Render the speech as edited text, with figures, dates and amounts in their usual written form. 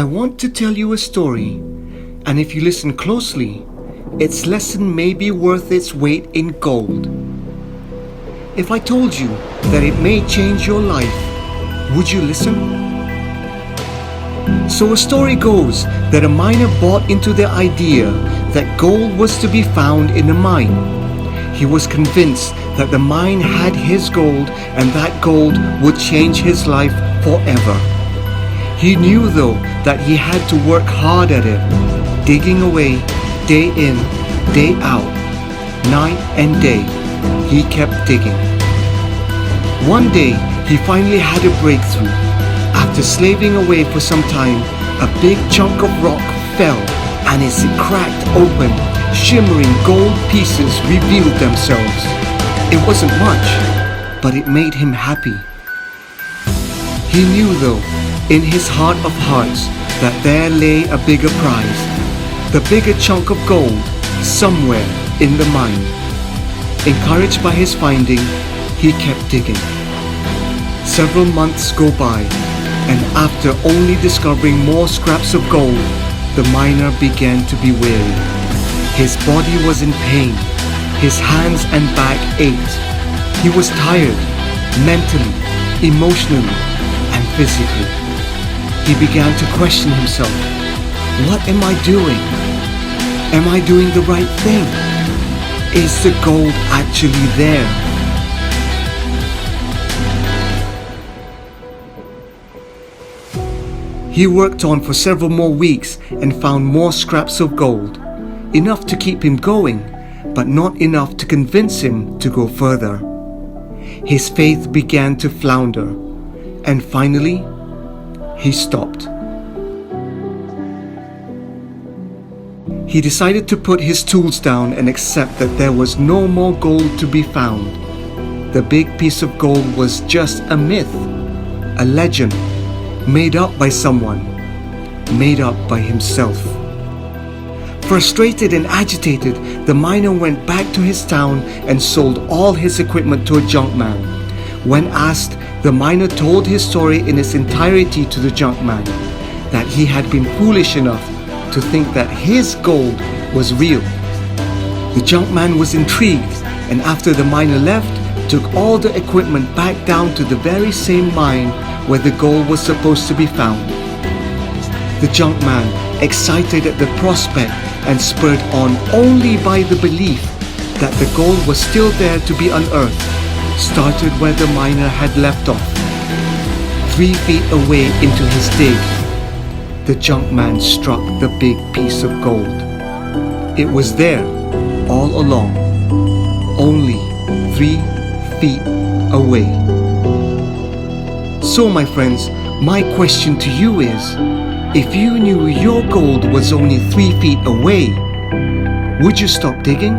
I want to tell you a story, and if you listen closely, its lesson may be worth its weight in gold. If I told you that it may change your life, would you listen? So a story goes that a miner bought into the idea that gold was to be found in a mine. He was convinced that the mine had his gold and that gold would change his life forever. He knew though that he had to work hard at it, digging away day in, day out, night and day. He kept digging. One day he finally had a breakthrough. After slaving away for some time, a big chunk of rock fell, and as it cracked open, shimmering gold pieces revealed themselves. It wasn't much, but it made him happy. He knew though, in his heart of hearts, that there lay a bigger prize, the bigger chunk of gold, somewhere in the mine. Encouraged by his finding, he kept digging. Several months go by, and after only discovering more scraps of gold, the miner began to be weary. His body was in pain. His hands and back ached. He was tired, mentally, emotionally, and physically. He began to question himself. What am I doing? Am I doing the right thing? Is the gold actually there? He worked on for several more weeks and found more scraps of gold, enough to keep him going, but not enough to convince him to go further. His faith began to flounder, and finally, he stopped. He decided to put his tools down and accept that there was no more gold to be found. The big piece of gold was just a myth, a legend, made up by someone, made up by himself. Frustrated and agitated, the miner went back to his town and sold all his equipment to a junkman. When asked, the miner told his story in its entirety to the junkman, that he had been foolish enough to think that his gold was real. The junkman was intrigued, and after the miner left, took all the equipment back down to the very same mine where the gold was supposed to be found. The junkman, excited at the prospect and spurred on only by the belief that the gold was still there to be unearthed, started where the miner had left off. 3 feet away into his dig, the junkman struck the big piece of gold. It was there all along, only 3 feet away. So my friends, my question to you is, if you knew your gold was only 3 feet away, would you stop digging?